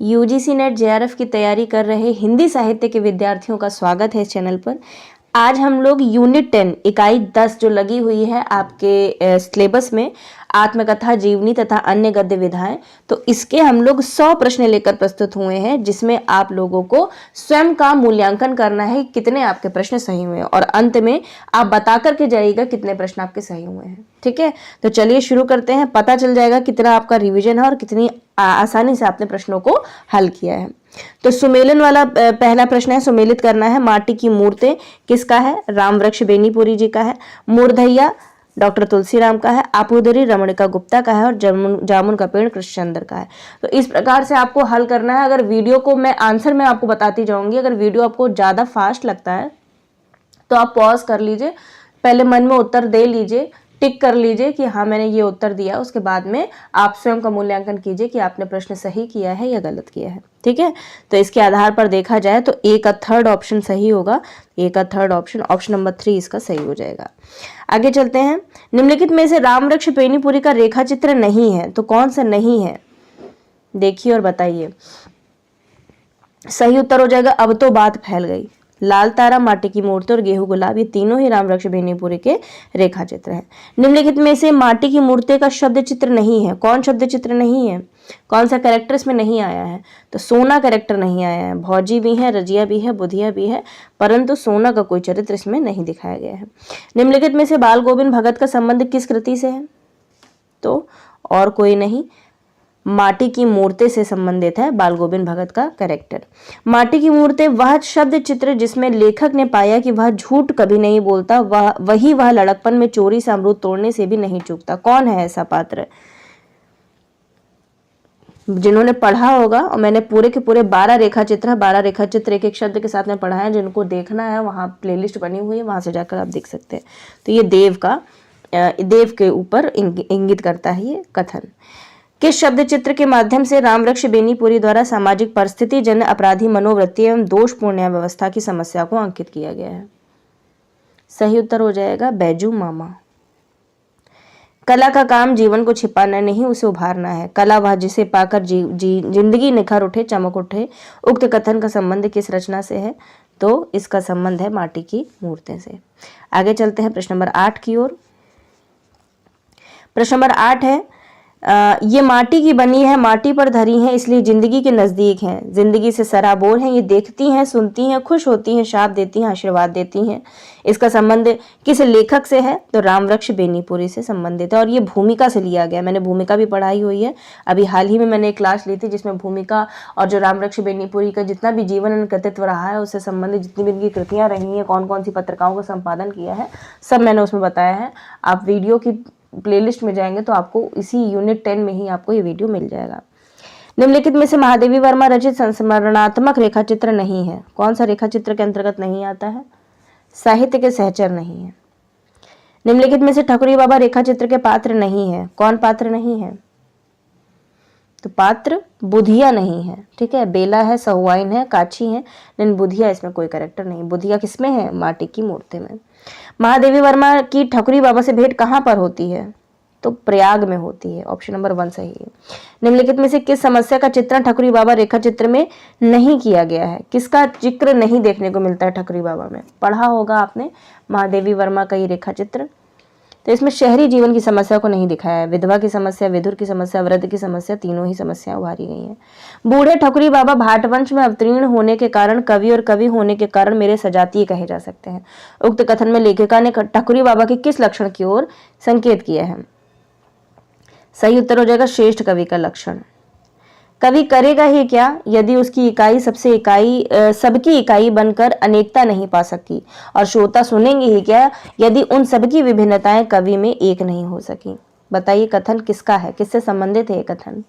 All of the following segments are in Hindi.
यूजीसी नेट जेआरएफ की तैयारी कर रहे हिंदी साहित्य के विद्यार्थियों का स्वागत है इस चैनल पर। आज हम लोग यूनिट 10 इकाई 10 जो लगी हुई है आपके सिलेबस में, आत्मकथा, जीवनी तथा अन्य गद्य विधाएं, तो इसके हम लोग 100 प्रश्न लेकर प्रस्तुत हुए हैं, जिसमें आप लोगों को स्वयं का मूल्यांकन करना है कितने आपके प्रश्न सही हुए हैं और अंत में आप बता करके जाइएगा कितने प्रश्न आपके सही हुए हैं। ठीक है, तो चलिए शुरू करते हैं। पता चल जाएगा कितना आपका रिवीजन है और कितनी आसानी से आपने प्रश्नों को हल किया है। तो सुमेलन वाला पहला प्रश्न है, सुमेलित करना है। माटी की मूर्तें किसका है? राम वृक्ष बेनीपुरी जी का है। मूर्धैया डॉक्टर तुलसीराम का है। आपूदरी रमणिका गुप्ता का है और जामुन का पेड़ कृष्णचंद्र का है। तो इस प्रकार से आपको हल करना है। अगर वीडियो को मैं आंसर में आपको बताती जाऊंगी, अगर वीडियो आपको ज्यादा फास्ट लगता है तो आप पॉज कर लीजिए, पहले मन में उत्तर दे लीजिए, टिक कर लीजिए कि हाँ मैंने ये उत्तर दिया। उसके बाद में आप स्वयं का मूल्यांकन कीजिए कि आपने प्रश्न सही किया है या गलत किया है। ठीक है, तो इसके आधार पर देखा जाए तो ए का थर्ड ऑप्शन सही होगा। ए का थर्ड ऑप्शन, ऑप्शन नंबर 3 इसका सही हो जाएगा। आगे चलते हैं। निम्नलिखित में से राम वृक्ष बेनीपुरी का रेखा चित्र नहीं है, तो कौन सा नहीं है? देखिए और बताइए। सही उत्तर हो जाएगा अब तो बात फैल गई। लाल तारा, माटी की मूर्ति और गेहूं गुलाब, ये तीनों ही राम वृक्ष बेनीपुरी के रेखा चित्र हैं। निम्नलिखित में से माटी की मूर्ति का शब्द चित्र नहीं है। कौन शब्द चित्र नहीं है? कौन सा कैरेक्टर इसमें नहीं आया है? तो सोना कैरेक्टर नहीं आया है। भौजी भी है, रजिया भी है, बुधिया भी है, परंतु सोना का कोई चरित्र इसमें नहीं दिखाया गया है। निम्नलिखित में से बाल गोविंद भगत का संबंध किस कृति से है? तो और कोई नहीं, माटी की मूर्ति से संबंधित है बाल गोविंद भगत का कैरेक्टर। माटी की मूर्ति वह शब्द चित्र जिसमें लेखक ने पाया कि वह झूठ कभी नहीं बोलता, वह लड़कपन में चोरी से अमरूद तोड़ने से भी नहीं चूकता। कौन है ऐसा पात्र? जिन्होंने पढ़ा होगा, और मैंने पूरे के पूरे 12 रेखा चित्र एक एक शब्द के साथ में पढ़ा है। जिनको देखना है वहां प्लेलिस्ट बनी हुई है, वहां से जाकर आप देख सकते हैं। तो ये देव के ऊपर इंगित करता है ये कथन। किस शब्द चित्र के माध्यम से राम वृक्ष बेनीपुरी द्वारा सामाजिक परिस्थिति, जन अपराधी मनोवृत्ति एवं दोषपूर्ण व्यवस्था की समस्या को अंकित किया गया है? सही उत्तर हो जाएगा बैजू मामा। कला का काम जीवन को छिपाना नहीं, उसे उभारना है। कला वह जिसे पाकर जिंदगी निखर उठे, चमक उठे। उक्त कथन का संबंध किस रचना से है? तो इसका संबंध है माटी की मूर्ति से। आगे चलते हैं प्रश्न नंबर 8 की ओर। प्रश्न नंबर 8 है, ये माटी की बनी है, माटी पर धरी हैं, इसलिए जिंदगी के नजदीक हैं, जिंदगी से सराबोर हैं। ये देखती हैं, सुनती हैं, खुश होती हैं, शाप देती हैं, आशीर्वाद देती हैं। इसका संबंध किस लेखक से है? तो राम वृक्ष बेनीपुरी से संबंधित है। और ये भूमिका से लिया गया। मैंने भूमिका भी पढ़ाई हुई है। अभी हाल ही में मैंने एक क्लास ली थी जिसमें भूमिका और जो राम वृक्ष बेनीपुरी का जितना भी जीवन कृतित्व रहा है उससे संबंधित जितनी भी इनकी कृतियां रही हैं, कौन कौन सी पत्रिकाओं का संपादन किया है, सब मैंने उसमें बताया है। आप वीडियो की प्लेलिस्ट में जाएंगे तो आपको इसी यूनिट 10 में ही आपको ये वीडियो मिल जाएगा। निम्नलिखित में से महादेवी वर्मा रचित संस्मरणात्मक रेखा चित्र नहीं है। कौन सा रेखा चित्र के अंतर्गत नहीं आता है? साहित्य के सहचर नहीं है। निम्नलिखित में से ठकुरी बाबा रेखा चित्र के पात्र नहीं है। कौन पात्र नहीं है? तो पात्र बुधिया नहीं है। ठीक है, बेला है, सहुआइन है, काछी है, लेकिन बुधिया इसमें कोई कैरेक्टर नहीं। बुधिया किसमें है? माटी की मूर्ति में। महादेवी वर्मा की ठकुरी बाबा से भेंट कहाँ पर होती है? तो प्रयाग में होती है। ऑप्शन नंबर 1 सही है। निम्नलिखित में से किस समस्या का चित्रण ठकुरी बाबा रेखा चित्र में नहीं किया गया है? किसका जिक्र नहीं देखने को मिलता है ठकुरी बाबा में? पढ़ा होगा आपने महादेवी वर्मा का ये रेखा चित्र। तो इसमें शहरी जीवन की समस्या को नहीं दिखाया है। विधवा की समस्या, विधुर की समस्या, वृद्ध की समस्या, तीनों ही समस्याएं उभारी गई हैं। बूढ़े ठकुरी बाबा भाटवंश में अवतीर्ण होने के कारण, कवि और कवि होने के कारण मेरे सजातीय कहे जा सकते हैं। उक्त कथन में लेखिका ने ठकुरी बाबा के किस लक्षण की ओर संकेत किया है? सही उत्तर हो जाएगा श्रेष्ठ कवि का लक्षण। कवि करेगा ही क्या यदि उसकी इकाई सबकी इकाई बनकर अनेकता नहीं पा सकती, और श्रोता सुनेंगे ही क्या यदि उन सबकी विभिन्नताएं कवि में एक नहीं हो सकी। बताइए कथन किसका है, किससे संबंधित है ये कथन,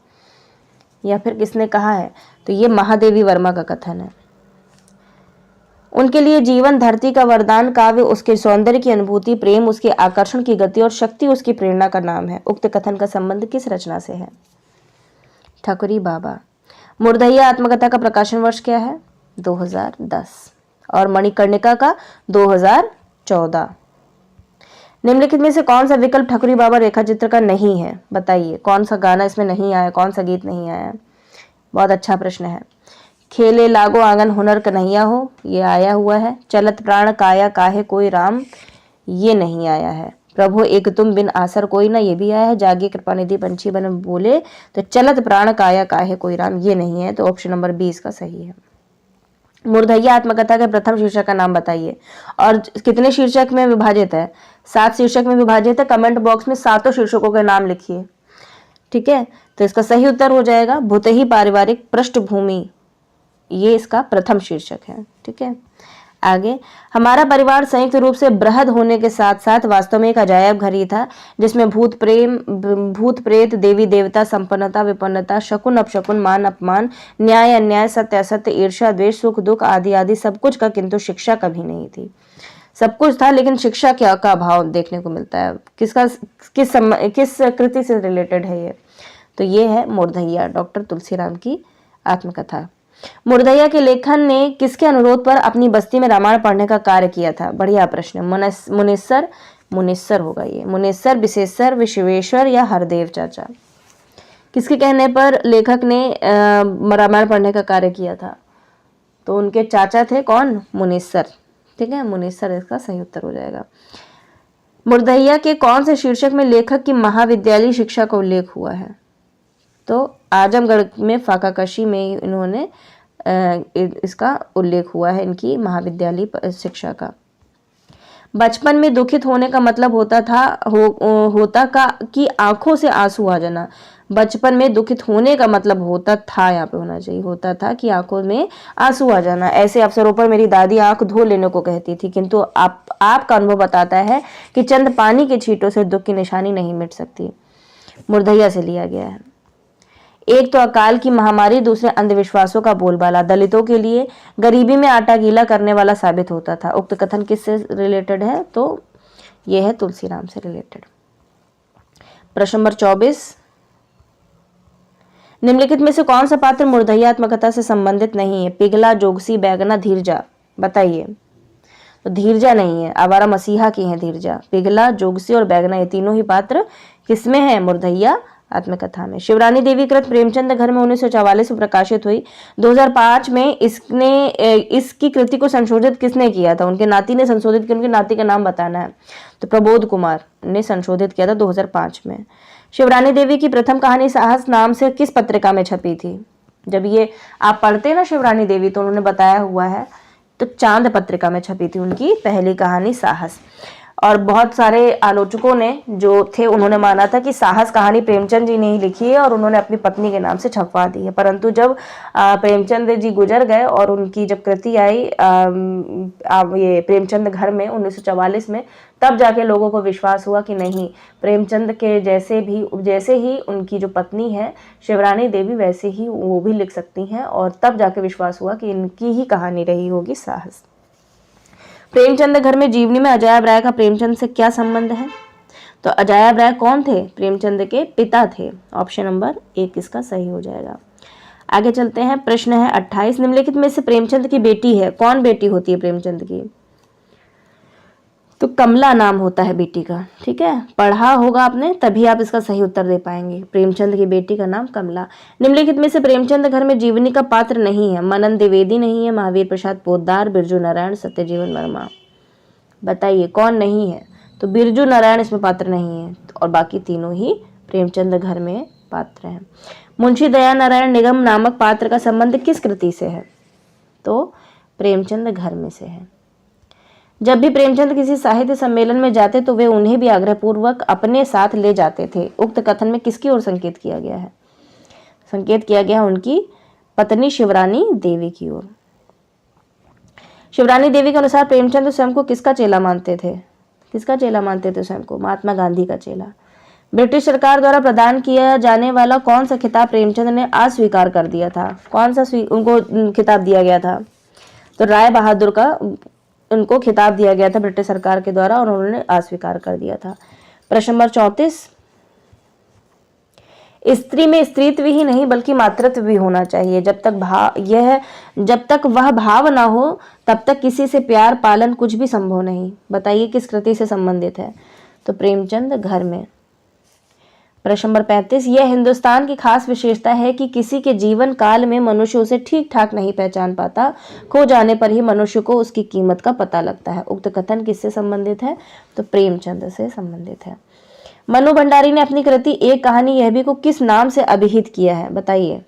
या फिर किसने कहा है? तो ये महादेवी वर्मा का कथन है। उनके लिए जीवन धरती का वरदान, काव्य उसके सौंदर्य की अनुभूति, प्रेम उसके आकर्षण की गति और शक्ति उसकी प्रेरणा का नाम है। उक्त कथन का संबंध किस रचना से है? ठकुरी बाबा। मूर्धैया आत्मकथा का प्रकाशन वर्ष क्या है? 2010। और मणिकर्णिका का 2014। निम्नलिखित में से कौन सा विकल्प ठकुरी बाबा रेखा चित्र का नहीं है? बताइए कौन सा गाना इसमें नहीं आया, कौन सा गीत नहीं आया? बहुत अच्छा प्रश्न है। खेले लागो आंगन हुनर कन्हैया हो, ये आया हुआ है। चलत प्राण काया काहे कोई राम, ये नहीं आया है। प्रभु एक तुम बिन आसर कोई ना, ये भी आया है। जागी कृपा निधि पंछी बन बोले, तो चलत प्राण काया काहे कोई राम, ये नहीं है। तो ऑप्शन नंबर 20 का सही है। मुर्धैया आत्मकथा के प्रथम शीर्षक का नाम बताइए। और कितने शीर्षक में विभाजित है? 7 शीर्षक में विभाजित है। कमेंट बॉक्स में 7 शीर्षकों के नाम लिखिए। ठीक है, तो इसका सही उत्तर हो जाएगा भूतही पारिवारिक पृष्ठभूमि, ये इसका प्रथम शीर्षक है। ठीक है, आगे, हमारा परिवार संयुक्त रूप से बृहद होने के साथ साथ वास्तव में एक अजायब घर ही था, जिसमें भूत प्रेत, देवी देवता, संपन्नता विपन्नता, शकुन अपशकुन, मान अपमान, न्याय अन्याय, सत्य असत्य, ईर्ष्या द्वेष, सुख दुख आदि आदि सब कुछ का, किंतु शिक्षा कभी नहीं थी। सब कुछ था लेकिन शिक्षा क्या का अभाव देखने को मिलता है। किस कृति से रिलेटेड है ये? तो ये है मुर्धैया, डॉक्टर तुलसीराम की आत्मकथा। मुर्धैया के लेखन ने किसके अनुरोध पर अपनी बस्ती में रामायण पढ़ने का कार्य किया था? बढ़िया प्रश्न। मुनेस्सर होगा ये, मुनेस्सर, विशेश्वर, विश्वेश्वर या हरदेव चाचा। किसके कहने पर लेखक ने रामायण पढ़ने का कार्य किया था? तो उनके चाचा थे कौन? मुनेस्सर। ठीक है, मुनेस्सर इसका सही उत्तर हो जाएगा। मुर्धैया के कौन से शीर्षक में लेखक की महाविद्यालयी शिक्षा का उल्लेख हुआ है? तो आजमगढ़ में फाकाकशी में इन्होंने इसका उल्लेख हुआ है, इनकी महाविद्यालयी शिक्षा का। बचपन में दुखित होने का मतलब होता कि आंखों से आंसू आ जाना। बचपन में दुखित होने का मतलब होता था, यहाँ पे होना चाहिए, होता था कि आंखों में आंसू आ जाना। ऐसे अवसरों पर मेरी दादी आंख धो लेने को कहती थी, किंतु आपका अनुभव बताता है कि चंद पानी के छींटों से दुख की निशानी नहीं मिट सकती। मुर्धैया से लिया गया है। एक तो अकाल की महामारी, दूसरे अंधविश्वासों का बोलबाला दलितों के लिए गरीबी में आटा गीला करने वाला साबित होता था। उक्त कथन किससे रिलेटेड है? तो यह है तुलसीराम से रिलेटेड। प्रश्न नंबर 24, निम्नलिखित में से कौन सा पात्र मुर्धैया आत्मकथा से संबंधित नहीं है? पिघला, जोगसी, बैगना, धीरजा, बताइए। तो धीरजा नहीं है, आवारा मसीहा की है धीरजा। पिघला, जोगसी और बैगना, ये तीनों ही पात्र किसमें है? मुर्धैया आत्मकथा में। शिवरानी देवी कृत प्रेमचंद घर में 1944 में प्रकाशित हुई। 2005 में इसकी कृति को संशोधित किसने किया था? उनके नाती ने संशोधित किया। उनके नाती का नाम बताना है। तो प्रबोध कुमार ने संशोधित किया था 2005 में। शिवरानी देवी की प्रथम कहानी साहस नाम से किस पत्रिका में छपी थी? जब ये आप पढ़ते हैं ना शिवरानी देवी, तो उन्होंने बताया हुआ है, तो चांद पत्रिका में छपी थी उनकी पहली कहानी साहस। और बहुत सारे आलोचकों ने जो थे, उन्होंने माना था कि साहस कहानी प्रेमचंद जी ने ही लिखी है और उन्होंने अपनी पत्नी के नाम से छपवा दी है। परंतु जब प्रेमचंद जी गुजर गए और उनकी जब कृति आई ये प्रेमचंद घर में 1944 में, तब जाके लोगों को विश्वास हुआ कि नहीं, प्रेमचंद के जैसे ही उनकी जो पत्नी है शिवरानी देवी, वैसे ही वो भी लिख सकती हैं। और तब जाके विश्वास हुआ कि इनकी ही कहानी रही होगी साहस। प्रेमचंद घर में जीवनी में अजायब राय का प्रेमचंद से क्या संबंध है? तो अजायब राय कौन थे? प्रेमचंद के पिता थे। ऑप्शन नंबर 1 इसका सही हो जाएगा। आगे चलते हैं। प्रश्न है 28, निम्नलिखित में से प्रेमचंद की बेटी है, कौन बेटी होती है प्रेमचंद की? तो कमला नाम होता है बेटी का। ठीक है, पढ़ा होगा आपने, तभी आप इसका सही उत्तर दे पाएंगे। प्रेमचंद की बेटी का नाम कमला। निम्नलिखित में से प्रेमचंद घर में जीवनी का पात्र नहीं है? मनन द्विवेदी नहीं है, महावीर प्रसाद पोद्दार, बिरजू नारायण, सत्यजीवन वर्मा, बताइए कौन नहीं है? तो बिरजू नारायण इसमें पात्र नहीं है और बाकी तीनों ही प्रेमचंद घर में पात्र हैं। मुंशी दया नारायण निगम नामक पात्र का संबंध किस कृति से है? तो प्रेमचंद घर में से है। जब भी प्रेमचंद किसी साहित्य सम्मेलन में जाते तो वे उन्हें भी आग्रहपूर्वक अपने साथ ले जाते थे। उक्त कथन में किसकी ओर संकेत किया गया है? संकेत किया गया उनकी पत्नी शिवरानी देवी की ओर। शिवरानी देवी के अनुसार प्रेमचंद स्वयं को किसका चेला मानते थे? किसका चेला मानते थे स्वयं को? महात्मा गांधी का चेला। ब्रिटिश सरकार द्वारा प्रदान किया जाने वाला कौन सा खिताब प्रेमचंद ने अस्वीकार कर दिया था? कौन सा उनको खिताब दिया गया था? तो राय बहादुर का उनको खिताब दिया गया था ब्रिटिश सरकार के द्वारा और उन्होंने अस्वीकार कर दिया था। प्रश्न नंबर 34, स्त्री में स्त्रीत्व ही नहीं बल्कि मातृत्व भी होना चाहिए। जब तक वह भाव ना हो तब तक किसी से प्यार पालन कुछ भी संभव नहीं। बताइए किस कृति से संबंधित है? तो प्रेमचंद घर में। प्रश्न नंबर 35, यह हिंदुस्तान की खास विशेषता है कि किसी के जीवन काल में मनुष्य उसे ठीक ठाक नहीं पहचान पाता, खो जाने पर ही मनुष्य को उसकी कीमत का पता लगता है। उक्त कथन किससे संबंधित है? तो प्रेमचंद से संबंधित है। मनु भंडारी ने अपनी कृति एक कहानी यह भी को किस नाम से अभिहित किया है? बताइए।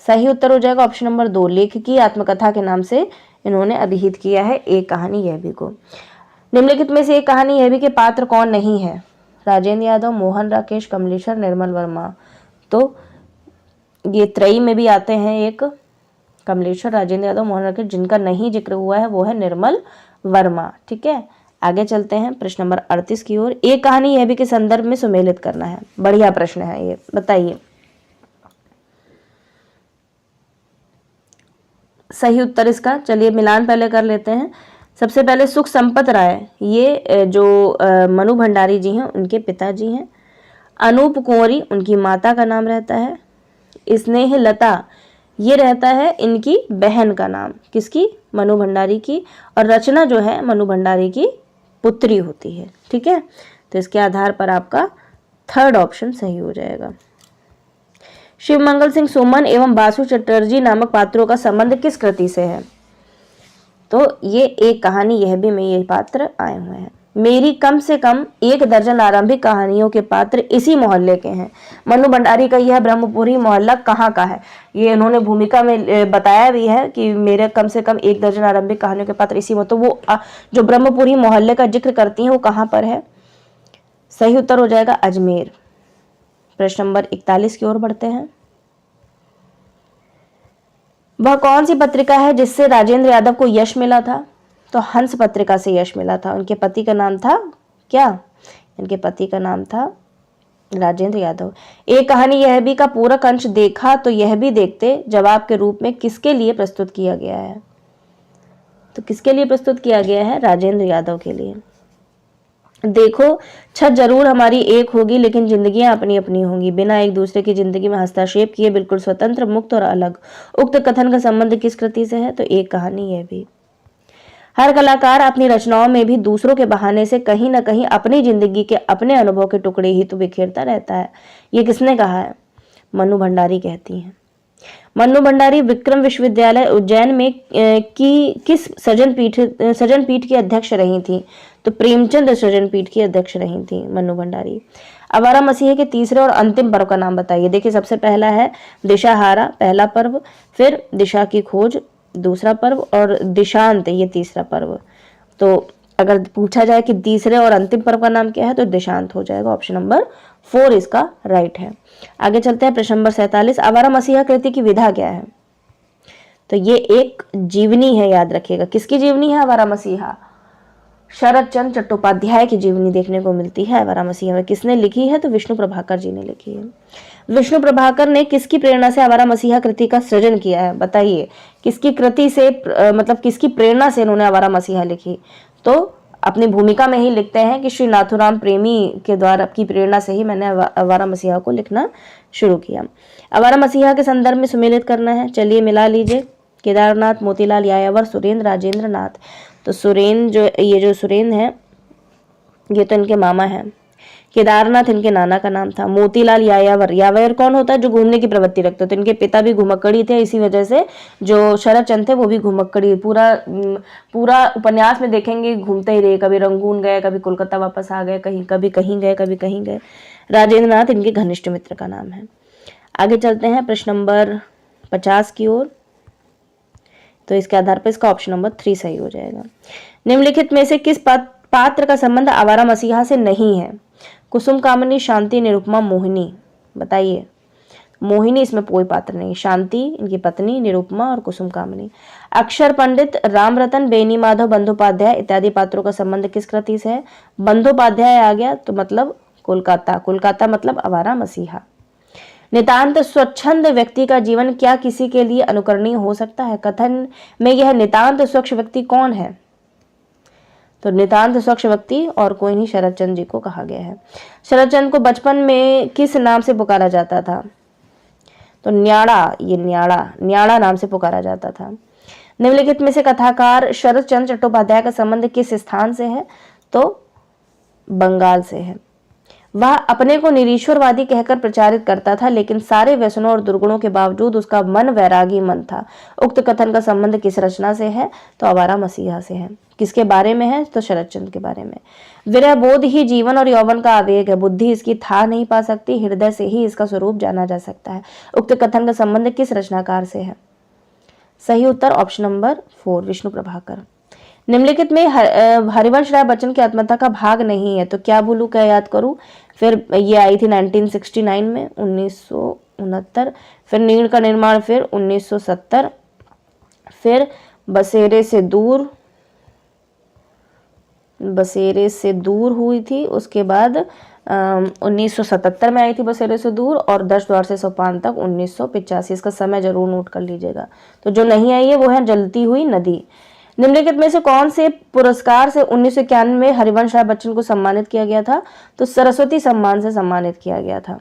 सही उत्तर हो जाएगा ऑप्शन नंबर 2, लेखकी आत्मकथा के नाम से इन्होंने अभिहित किया है एक कहानी यह भी को। निम्नलिखित में से एक कहानी यह भी के पात्र कौन नहीं है? राजेंद्र यादव, मोहन राकेश, कमलेश्वर, निर्मल वर्मा। तो ये त्रयी में भी आते हैं एक, कमलेश्वर, राजेंद्र यादव, मोहन राकेश। जिनका नहीं जिक्र हुआ है वो है निर्मल वर्मा। ठीक है, आगे चलते हैं प्रश्न नंबर 38 की ओर। एक कहानी यह भी के संदर्भ में सुमेलित करना है। बढ़िया प्रश्न है ये, बताइए। सही उत्तर इसका, चलिए मिलान पहले कर लेते हैं। सबसे पहले सुख संपत राय, ये जो मनु भंडारी जी हैं उनके पिताजी हैं। अनूप कुंवरी उनकी माता का नाम रहता है। स्नेह लता ये रहता है इनकी बहन का नाम, किसकी? मनु भंडारी की। और रचना जो है मनु भंडारी की पुत्री होती है। ठीक है, तो इसके आधार पर आपका थर्ड ऑप्शन सही हो जाएगा। शिवमंगल सिंह सुमन एवं बासु चटर्जी नामक पात्रों का संबंध किस कृति से है? तो ये एक कहानी यह भी में ये पात्र आए हुए हैं। मेरी कम से कम 1 दर्जन आरंभिक कहानियों के पात्र इसी मोहल्ले के हैं। मनु भंडारी का यह ब्रह्मपुरी मोहल्ला कहाँ का है? ये इन्होंने भूमिका में बताया भी है कि मेरे कम से कम 1 दर्जन आरंभिक कहानियों के पात्र इसी में, तो वो जो ब्रह्मपुरी मोहल्ले का जिक्र करती हैं वो कहाँ पर है? सही उत्तर हो जाएगा अजमेर। प्रश्न नंबर 41 की ओर बढ़ते हैं। वह कौन सी पत्रिका है जिससे राजेंद्र यादव को यश मिला था? तो हंस पत्रिका से यश मिला था। उनके पति का नाम था क्या? इनके पति का नाम था राजेंद्र यादव। एक कहानी यह भी का पूरक अंश देखा तो यह भी देखते जवाब के रूप में किसके लिए प्रस्तुत किया गया है? तो किसके लिए प्रस्तुत किया गया है? राजेंद्र यादव के लिए। देखो छत जरूर हमारी एक होगी लेकिन जिंदगियां अपनी अपनी होंगी, बिना एक दूसरे की जिंदगी में हस्तक्षेप किए बिल्कुल स्वतंत्र, मुक्त और अलग। उक्त कथन का संबंध किस कृति से है? तो एक कहानी यह भी। हर कलाकार अपनी रचनाओं में भी दूसरों के बहाने से कहीं न कहीं अपनी जिंदगी के अपने अनुभव के टुकड़े ही तो बिखेरता रहता है। ये किसने कहा है? मनु भंडारी कहती हैं। मनु भंडारी विक्रम विश्वविद्यालय उज्जैन में किस सृजन पीठ की अध्यक्ष रही थी? तो प्रेमचंद सृजन पीठ की अध्यक्ष रही थी मनु भंडारी। आवारा मसीह के तीसरे और अंतिम पर्व का नाम बताइए। देखिए सबसे पहला है दिशाहारा, पहला पर्व, फिर दिशा की खोज दूसरा पर्व, और दिशांत ये तीसरा पर्व। तो अगर पूछा जाए कि तीसरे और अंतिम पर्व का नाम क्या है तो दिशांत हो जाएगा। ऑप्शन नंबर 4 इसका राइट है। आगे चलते हैं प्रश्न नंबर 47। आवारा मसीहा कृति की विधा क्या है? तो ये एक जीवनी है, याद रखिएगा। किसकी जीवनी है आवारा मसीहा? शरद चंद्र चट्टोपाध्याय की जीवनी देखने को मिलती है आवारा मसीहा में। किसने लिखी है? तो विष्णु प्रभाकर जी ने लिखी है। विष्णु प्रभाकर ने किसकी प्रेरणा से आवारा मसीहा कृति का सृजन किया है? बताइए किसकी कृति से मतलब किसकी प्रेरणा से इन्होंने आवारा मसीहा लिखी? तो अपनी भूमिका में ही लिखते हैं कि श्री नाथुराम प्रेमी के द्वारा की प्रेरणा से ही मैंने आवारा मसीहा को लिखना शुरू किया। आवारा मसीहा के संदर्भ में सुमेलित करना है, चलिए मिला लीजिए। केदारनाथ, मोतीलाल यायावर, सुरेंद्र, राजेंद्र नाथ। तो सुरेंद्र जो सुरेंद्र है ये तो इनके मामा हैं। केदारनाथ इनके नाना का नाम था। मोतीलाल यायावर, यायावर कौन होता है? जो घूमने की प्रवृत्ति रखते। तो इनके पिता भी घुमक्कड़ी थे, इसी वजह से जो शरद चंद्र थे वो भी घुमक्कड़ी। पूरा उपन्यास में देखेंगे घूमते ही रहे, कभी रंगून गए, कभी कोलकाता वापस आ गए, कभी कहीं गए, कभी कहीं गए। राजेंद्र नाथ इनके घनिष्ठ मित्र का नाम है। आगे चलते हैं प्रश्न नंबर 50 की ओर। तो इसके आधार पर इसका ऑप्शन नंबर 3 सही हो जाएगा। निम्नलिखित में से किस पात्र का संबंध आवारा मसीहा से नहीं है? कुसुम कामिनी, शांति, निरुपमा, मोहिनी। बताइए। मोहिनी इसमें कोई पात्र नहीं। शांति इनकी पत्नी, निरुपमा और कुसुम कामिनी। अक्षर पंडित, राम रतन, बेनी माधव, बंदोपाध्याय इत्यादि पात्रों का संबंध किस कृति से है? बंदोपाध्याय आ गया तो मतलब कोलकाता, कोलकाता मतलब आवारा मसीहा। नितांत स्वच्छंद व्यक्ति का जीवन क्या किसी के लिए अनुकरणीय हो सकता है? कथन में यह नितांत स्वच्छ व्यक्ति कौन है? तो नितांत स्वच्छ व्यक्ति और कोई नहीं, शरद चंद्र जी को कहा गया है। शरद चंद्र को बचपन में किस नाम से पुकारा जाता था? तो न्याड़ा, ये न्याड़ा नाम से पुकारा जाता था। निम्नलिखित में से कथाकार शरद चंद्र चट्टोपाध्याय का संबंध किस स्थान से है? तो बंगाल से है। वह अपने को निरीश्वरवादी कहकर प्रचारित करता था, लेकिन सारे व्यसनों और दुर्गुणों के बावजूद उसका मन वैरागी मन था। उक्त कथन का संबंध किस रचना से है? तो आवारा मसीहा से है। किसके बारे में है? तो शरद चंद्र के बारे में। विरह बोध ही जीवन और यौवन का आवेग है, बुद्धि इसकी था नहीं पा सकती, हृदय से ही इसका स्वरूप जाना जा सकता है। उक्त कथन का संबंध किस रचनाकार से है? सही उत्तर ऑप्शन नंबर 4, विष्णु प्रभाकर। निम्नलिखित में हरिवंश राय बच्चन की आत्मकथा का भाग नहीं है, तो क्या भूलू क्या याद करूं। फिर ये आई थी 1969 में, 1969, फिर नीड़ का निर्माण फिर 1970, फिर बसेरे से दूर हुई थी, उसके बाद 1977 में आई थी बसेरे से दूर, और 10 द्वार से सोपान तक 1985। इसका समय जरूर नोट कर लीजिएगा। तो जो नहीं आई है वो है जलती हुई नदी। निम्नलिखित में से कौन से पुरस्कार से 1991 में हरिवंश राय बच्चन को सम्मानित किया गया था? तो सरस्वती सम्मान से सम्मानित किया गया था।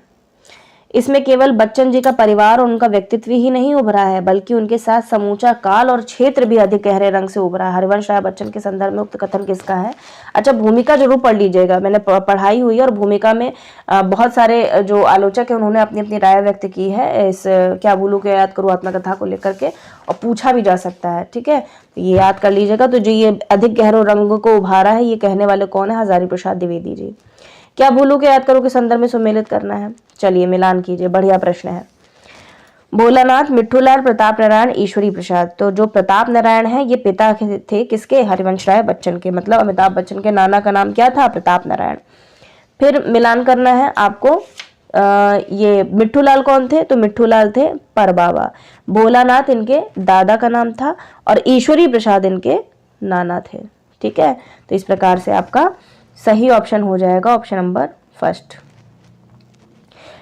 इसमें केवल बच्चन जी का परिवार और उनका व्यक्तित्व ही नहीं उभरा है, बल्कि उनके साथ समूचा काल और क्षेत्र भी अधिक गहरे रंग से उभरा है। हरिवंश राय बच्चन के संदर्भ में उक्त कथन किसका है? अच्छा, भूमिका जरूर पढ़ लीजिएगा, मैंने पढ़ाई हुई है, और भूमिका में बहुत सारे जो आलोचक है उन्होंने अपनी अपनी राय व्यक्त की है इस क्या भूलू क्या याद करूं आत्मकथा को लेकर के, और पूछा भी जा सकता है। ठीक है, ये याद कर लीजिएगा। तो जो ये अधिक गहरे रंग को उभारा है, ये कहने वाले कौन है? हजारी प्रसाद द्विवेदी जी। क्या भूलू के याद करो के संदर्भ में सुमेलित करना है? चलिए मिलान कीजिए, बढ़िया प्रश्न है। भोलानाथ, मिट्ठूलाल, प्रताप नारायण, ईश्वरी प्रसाद। तो जो प्रताप नारायण है ये पिता थे किसके? हरिवंश राय बच्चन के, मतलब अमिताभ बच्चन के नाना का नाम क्या था? प्रताप नारायण। फिर मिलान करना है आपको। ये मिट्ठूलाल कौन थे? तो मिट्ठूलाल थे परबाबा। भोलानाथ इनके दादा का नाम था, और ईश्वरी प्रसाद इनके नाना थे। ठीक है, तो इस प्रकार से आपका सही ऑप्शन हो जाएगा ऑप्शन नंबर 1।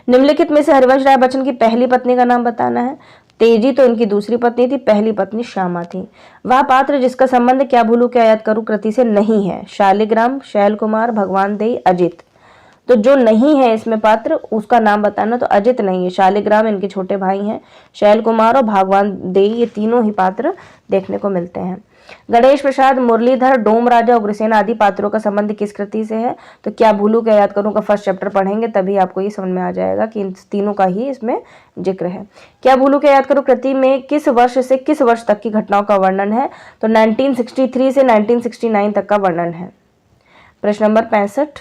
निम्नलिखित में से हरिवंश राय बच्चन की पहली पत्नी का नाम बताना है। तेजी तो इनकी दूसरी पत्नी थी, पहली पत्नी श्यामा थी। वह पात्र जिसका संबंध क्या भूलू क्या याद करूं कृति से नहीं है? शालिग्राम, शैल कुमार, भगवान देई, अजित। तो जो नहीं है इसमें पात्र उसका नाम बताना, तो अजित नहीं है, शालिग्राम इनके छोटे भाई हैं, शैल कुमार और भगवान देई, ये तीनों ही पात्र देखने को मिलते हैं। गणेश प्रसाद, मुरलीधर, डोम राजा, उग्रसेन आदि पात्रों का संबंध किस कृति से है? तो क्या भूलू क्या याद करूं का फर्स्ट चैप्टर पढ़ेंगे तभी आपको ये समझ में आ जाएगा कि इन तीनों का ही इसमें जिक्र है। क्या भूलू क्या याद करूं कृति में किस वर्ष से किस वर्ष तक की घटनाओं का वर्णन है? तो 1963 से 1969 तक का वर्णन है। प्रश्न नंबर 65,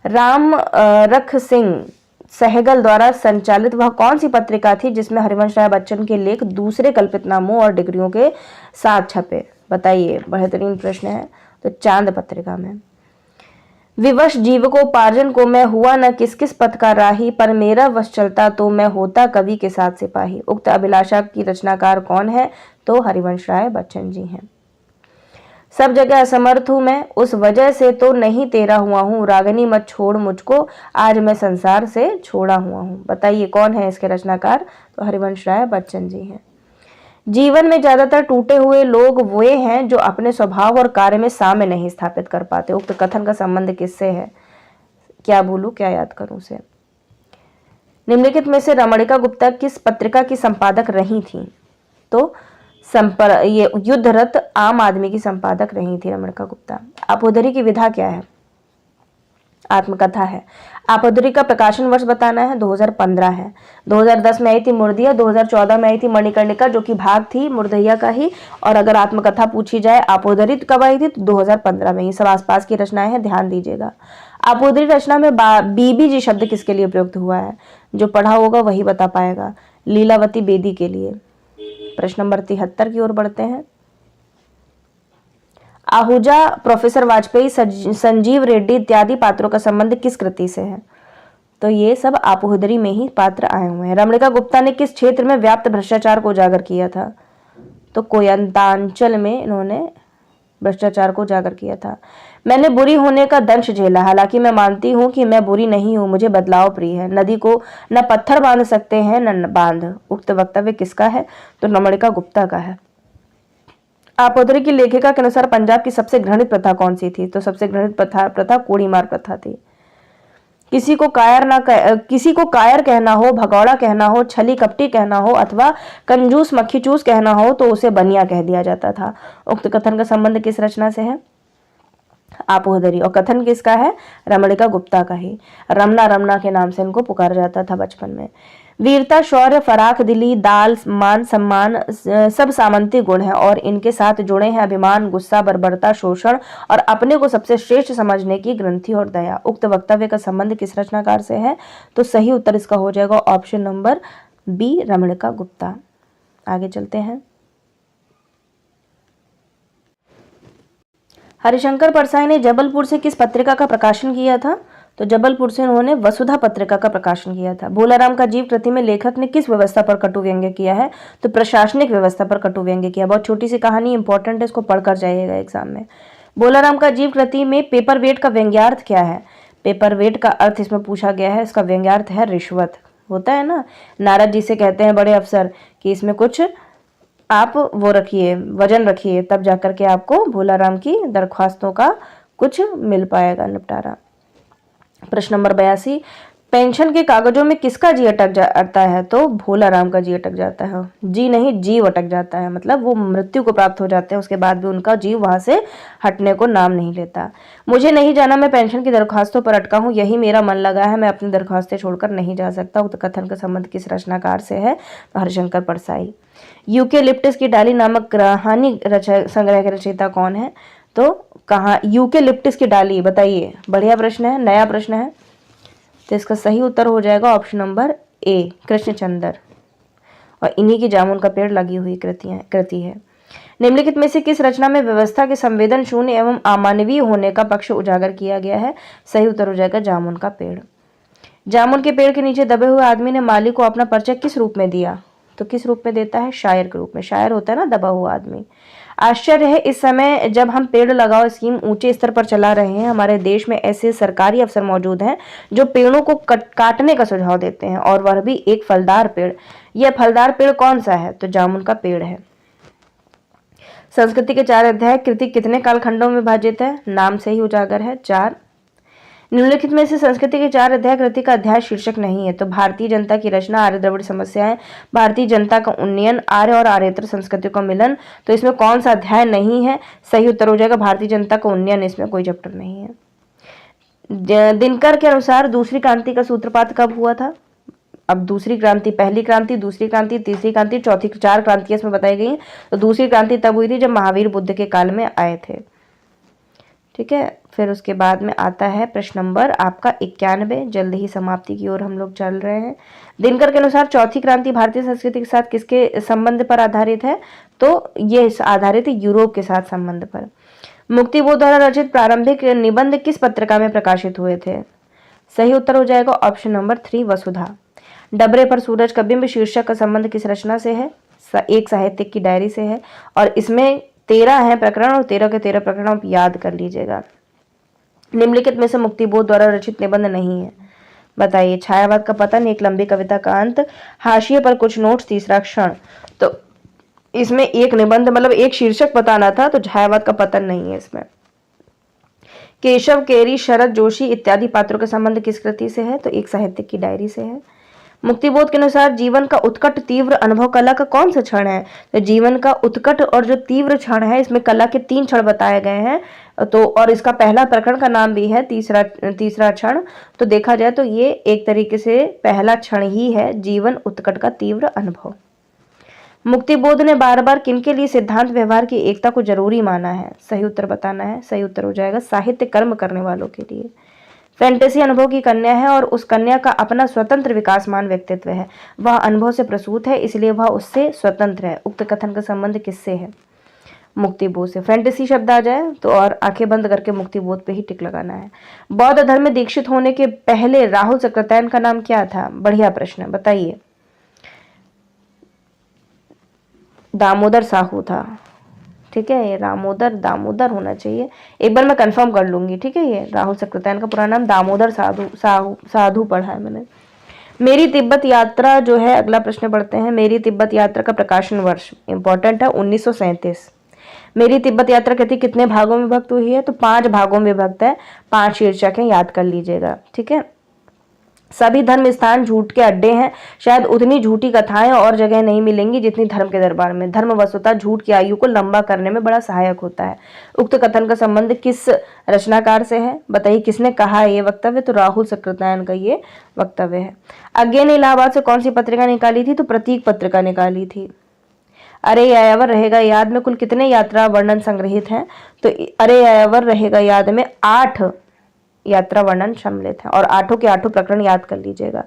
राम रख सिंह सहगल द्वारा संचालित वह कौन सी पत्रिका थी जिसमें हरिवंश राय बच्चन के लेख दूसरे कल्पित नामों और डिग्रियों के साथ छपे? बताइए, बेहतरीन प्रश्न है। तो चांद पत्रिका में। विवश जीवकोपार्जन को मैं हुआ न किस किस पथ का राही, पर मेरा वश चलता तो मैं होता कवि के साथ सिपाही। उक्त अभिलाषा की रचनाकार कौन है? तो हरिवंश राय बच्चन जी हैं। सब जगह असमर्थ हूं मैं, उस वजह से तो नहीं तेरा हुआ हूं, रागनी मत छोड़ मुझको, आज मैं संसार से छोड़ा हुआ हूं। बताइए कौन है इसके रचनाकार? तो हरिवंश राय बच्चन जी हैं। जीवन में ज्यादातर टूटे हुए लोग वे हैं जो अपने स्वभाव और कार्य में साम्य नहीं स्थापित कर पाते। उक्त कथन का संबंध किससे है? क्या भूलू क्या याद करूं से। निम्नलिखित में से रमणिका गुप्ता किस पत्रिका की संपादक रही थी? तो ये युद्धरत आम आदमी की संपादक रही थी रमणिका गुप्ता। आपोधरी की विधा क्या है? आत्मकथा है। आपोधरी का प्रकाशन वर्ष बताना है, 2015 है। 2010 में आई थी मुर्दिया, 2014 में आई थी मणिकर्णिका जो कि भाग थी मुर्दहिया का ही। और अगर आत्मकथा पूछी जाए आपोधरी कब आई थी? तो 2015 में। ये सब आसपास की रचनाएं हैं, ध्यान दीजिएगा। आपोधरी रचना में बीबी जी शब्द किसके लिए प्रयुक्त हुआ है? जो पढ़ा होगा वही बता पाएगा। लीलावती बेदी के लिए। प्रश्न नंबर 73 की ओर बढ़ते हैं। आहूजा, प्रोफेसर वाजपेयी, संजीव रेड्डी इत्यादि पात्रों का संबंध किस कृति से है? तो ये सब आपोधरी में ही पात्र आए हुए हैं। रमणिका गुप्ता ने किस क्षेत्र में व्याप्त भ्रष्टाचार को उजागर किया था? तो कोयंतांचल में इन्होंने भ्रष्टाचार को उजागर किया था। मैंने बुरी होने का दंश झेला, हालांकि मैं मानती हूँ कि मैं बुरी नहीं हूँ, मुझे बदलाव प्रिय है। नदी को न पत्थर बांध सकते हैं न बांध। उक्त वक्तव्य किसका है? तो रमणिका गुप्ता का है। आपोधरी की लेखिका के अनुसार पंजाब की सबसे घृणित प्रथा कौन सी थी? तो सबसे घृणित प्रथा कोड़ीमार प्रथा थी। किसी को कायर कहना हो, भगौड़ा कहना हो, छली कपटी कहना हो अथवा कंजूस मक्खीचूस कहना हो तो उसे बनिया कह दिया जाता था। उक्त कथन का संबंध किस रचना से है? आपोहदरी। और कथन किसका है? रमणिका गुप्ता का ही। रमना रमना के नाम से इनको पुकारा जाता था बचपन में। वीरता, शौर्य, फराख दिली, दाल, मान सम्मान सब सामंती गुण हैं और इनके साथ जुड़े हैं अभिमान, गुस्सा, बर्बरता, शोषण और अपने को सबसे श्रेष्ठ समझने की ग्रंथि और दया। उक्त वक्तव्य का संबंध किस रचनाकार से है? तो सही उत्तर इसका हो जाएगा option number B, Ramanika Gupta. आगे चलते हैं। हरिशंकर परसाई ने जबलपुर से किस पत्रिका का प्रकाशन किया था? तो जबलपुर से उन्होंने वसुधा पत्रिका का प्रकाशन किया था। भोलाराम का जीव कृति में लेखक ने किस व्यवस्था पर कटु व्यंग्य किया है? तो प्रशासनिक व्यवस्था पर कटु व्यंग्य किया। बहुत छोटी सी कहानी, इंपॉर्टेंट है, इसको पढ़कर जाइएगा एग्जाम में। भोलाराम का जीव कृति में पेपर वेट का व्यंग्यार्थ क्या है? पेपर वेट का अर्थ इसमें पूछा गया है, इसका व्यंग्यार्थ है रिश्वत। होता है ना, नारद जी से कहते हैं बड़े अफसर कि इसमें कुछ आप वो रखिए, वजन रखिए, तब जाकर के आपको भोलाराम की दरख्वास्तों का कुछ मिल पाएगा निपटारा। प्रश्न नंबर 82, पेंशन के कागजों में किसका जी अटकता है? तो भोलाराम का जी अटक जाता है। जी नहीं, जीव अटक जाता है, मतलब वो मृत्यु को प्राप्त हो जाते हैं, उसके बाद भी उनका जीव वहां से हटने को नाम नहीं लेता। मुझे नहीं जाना, मैं पेंशन की दरख्वास्तों पर अटका हूँ, यही मेरा मन लगा है, मैं अपनी दरख्वास्तें छोड़कर नहीं जा सकता। उक्त कथन का संबंध किस रचनाकार से है? तो हरिशंकर परसाई। यूकेलिप्टस की डाली नामक कहानी संग्रह के रचयिता कौन है? तो कहाँ यूकेलिप्टस की डाली, बताइए। बढ़िया प्रश्न है, नया प्रश्न है, तो इसका सही उत्तर हो जाएगा ऑप्शन नंबर ए, कृष्णचंद्र। और इन्हीं की जामुन का पेड़ लगी हुई कृति है। निम्नलिखित में से किस रचना में व्यवस्था के संवेदन शून्य एवं अमानवीय होने का पक्ष उजागर किया गया है? सही उत्तर हो जाएगा जामुन का पेड़। जामुन के पेड़ के नीचे दबे हुए आदमी ने माली को अपना परिचय किस रूप में दिया? तो किस रूप में देता है? शायर के रूप में। शायर होता है ना दबा हुआ आदमी। आश्चर्य है, इस समय जब हम पेड़ लगाओ स्कीम ऊंचे स्तर पर चला रहे हैं, हमारे देश में ऐसे सरकारी अफसर मौजूद हैं जो पेड़ों को काटने का सुझाव देते हैं, और वह भी एक फलदार पेड़। यह फलदार पेड़ कौन सा है? तो जामुन का पेड़ है। संस्कृति के 4 अध्याय कृति कितने कालखंडों में विभाजित है? नाम से ही उजागर है, 4। निम्नलिखित में से संस्कृति के 4 अध्याय कृति का अध्याय शीर्षक नहीं है। तो भारतीय जनता की रचना, आर्य द्रविड़ समस्याएं, भारतीय जनता का उन्नयन, आर्य और आर्येतर संस्कृति का मिलन। तो इसमें कौन सा अध्याय नहीं है? सही उत्तर हो जाएगा भारतीय जनता का उन्नयन, इसमें कोई चैप्टर नहीं है। दिनकर के अनुसार दूसरी क्रांति का सूत्रपात कब हुआ था? अब दूसरी क्रांति, पहली क्रांति, दूसरी क्रांति, तीसरी क्रांति, चौथी, 4 क्रांतियां इसमें बताई गई। तो दूसरी क्रांति तब हुई थी जब महावीर बुद्ध के काल में आए थे। ठीक है, फिर उसके बाद में आता है प्रश्न नंबर आपका 91। जल्द ही समाप्ति की ओर हम लोग चल रहे हैं। दिनकर के अनुसार चौथी क्रांति भारतीय संस्कृति के साथ किसके संबंध पर आधारित है? तो ये आधारित है यूरोप के साथ संबंध पर। मुक्तिबोध द्वारा रचित प्रारंभिक निबंध किस पत्रिका में प्रकाशित हुए थे? सही उत्तर हो जाएगा ऑप्शन नंबर 3, वसुधा। डबरे पर सूरज का बिंब शीर्षक का संबंध किस रचना से है? एक साहित्यिक की डायरी से है, और इसमें 13 है प्रकरण, और 13 के 13 प्रकरण आप याद कर लीजिएगा। निम्नलिखित में से मुक्तिबोध द्वारा रचित निबंध नहीं है, बताइए। छायावाद का पतन, एक लंबी कविता का अंत, हाशिए पर कुछ नोट्स, तीसरा क्षण। तो इसमें एक निबंध, मतलब एक शीर्षक बताना था, तो छायावाद का पतन नहीं है इसमें। केशव, केरी, शरद जोशी इत्यादि पात्रों का संबंध किस कृति से है? तो एक साहित्यिक की डायरी से है। मुक्तिबोध के अनुसार जीवन का उत्कट तीव्र अनुभव कला का कौन सा क्षण है? तो जीवन का उत्कट और जो तीव्र क्षण है, इसमें कला के 3 क्षण बताए गए हैं। तो और इसका पहला प्रकरण का नाम भी है तीसरा क्षण। तो देखा जाए तो ये एक तरीके से पहला क्षण ही है, जीवन उत्कट का तीव्र अनुभव। मुक्तिबोध ने बार बार किनके लिए सिद्धांत व्यवहार की एकता को जरूरी माना है? सही उत्तर बताना है। सही उत्तर हो जाएगा साहित्य कर्म करने वालों के लिए। फैंटेसी अनुभव की कन्या है और उस कन्या का अपना स्वतंत्र विकासमान व्यक्तित्व है। वह अनुभव से प्रसूत है, इसलिए वह उससे स्वतंत्र है। उक्त कथन का संबंध किससे है? मुक्तिबोध से। फैंटेसी शब्द आ जाए तो और आंखें बंद करके मुक्तिबोध पे ही टिक लगाना है। बौद्ध धर्म में दीक्षित होने के पहले राहुल सक्रातायन का नाम क्या था? बढ़िया प्रश्न, बताइए। दामोदर साहू था। ठीक है, ये दामोदर होना चाहिए, एक बार मैं कंफर्म कर लूंगी। ठीक है, ये राहुल सक्रातायन का पूरा नाम दामोदर साधु पढ़ा है मैंने। मेरी तिब्बत यात्रा जो है, अगला प्रश्न पढ़ते हैं। मेरी तिब्बत यात्रा का प्रकाशन वर्ष इंपॉर्टेंट है, 1937। मेरी तिब्बत यात्रा कृति कितने भागों में विभक्त हुई है? तो 5 भागों में विभक्त है। 5 शीर्षक है, याद कर लीजिएगा। ठीक है, सभी धर्म स्थान झूठ के अड्डे हैं, शायद उतनी झूठी कथाएं और जगह नहीं मिलेंगी जितनी धर्म के दरबार में। धर्म वस्तुतः झूठ की आयु को लंबा करने में बड़ा सहायक होता है। उक्त कथन का संबंध किस रचनाकार से है, बताइए किसने कहा है ये वक्तव्य, तो राहुल सकृत्यायन का ये वक्तव्य है। अज्ञे ने इलाहाबाद से कौन सी पत्रिका निकाली थी, तो प्रतीक पत्रिका निकाली थी। अरे यायावर रहेगा याद में कुल कितने यात्रा वर्णन संग्रहित हैं, तो अरे यायावर रहेगा याद में 8 यात्रा वर्णन सम्मिलित है, और 8 के 8 प्रकरण याद कर लीजिएगा।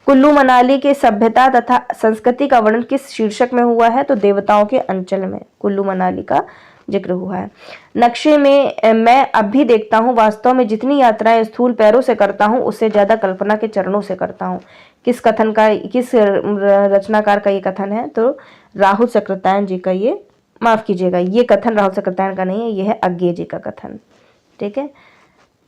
कुल्लू मनाली के सभ्यता तथा संस्कृति का वर्णन किस शीर्षक में हुआ है, तो देवताओं के अंचल में कुल्लू मनाली का जिक्र हुआ है। नक्शे में मैं अब भी देखता हूँ, वास्तव में जितनी यात्राएं स्थूल पैरों से करता हूँ उससे ज्यादा कल्पना के चरणों से करता हूँ। किस कथन का, किस रचनाकार का ये कथन है, तो राहुल सकृत्यायन जी का ये, माफ कीजिएगा, ये कथन राहुल सकृत्यायन का नहीं है, ये है अज्ञे जी का कथन। ठीक है,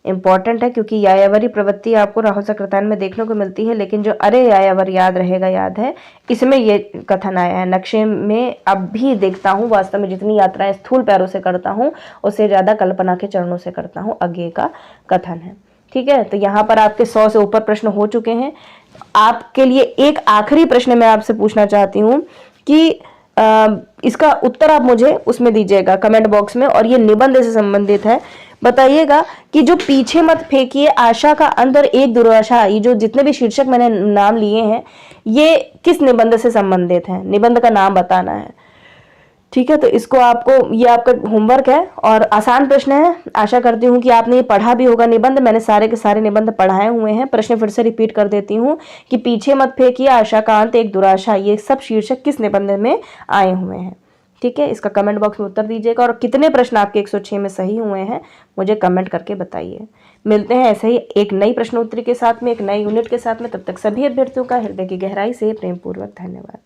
इंपॉर्टेंट है क्योंकि यायावरी प्रवृत्ति आपको राहुल सकृत्यायन में देखने को मिलती है, लेकिन जो अरे यायावर याद रहेगा याद है, इसमें ये कथन आया है। नक्शे में अब भी देखता हूँ, वास्तव में जितनी यात्राएं स्थूल पैरों से करता हूँ उससे ज्यादा कल्पना के चरणों से करता हूँ, अज्ञे का कथन है। ठीक है, तो यहाँ पर आपके 100 से ऊपर प्रश्न हो चुके हैं। आपके लिए एक आखिरी प्रश्न मैं आपसे पूछना चाहती हूँ कि इसका उत्तर आप मुझे उसमें दीजिएगा कमेंट बॉक्स में, और ये निबंध से संबंधित है। बताइएगा कि जो पीछे मत फेंकिए, आशा का अंदर एक दुराशा, ये जो जितने भी शीर्षक मैंने नाम लिए हैं ये किस निबंध से संबंधित हैं, निबंध का नाम बताना है। ठीक है, तो इसको आपको, ये आपका होमवर्क है और आसान प्रश्न है। आशा करती हूँ कि आपने ये पढ़ा भी होगा निबंध, मैंने सारे के सारे निबंध पढ़ाए हुए हैं। प्रश्न फिर से रिपीट कर देती हूँ कि पीछे मत फेंकिए, आशा का अंत, एक दुराशा, ये सब शीर्षक किस निबंध में आए हुए हैं। ठीक है, इसका कमेंट बॉक्स में उत्तर दीजिएगा, और कितने प्रश्न आपके 106 में सही हुए हैं मुझे कमेंट करके बताइए। मिलते हैं ऐसे ही एक नई प्रश्नोत्तरी के साथ में, एक नई यूनिट के साथ में। तब तक सभी अभ्यर्थियों का हृदय की गहराई से प्रेमपूर्वक धन्यवाद।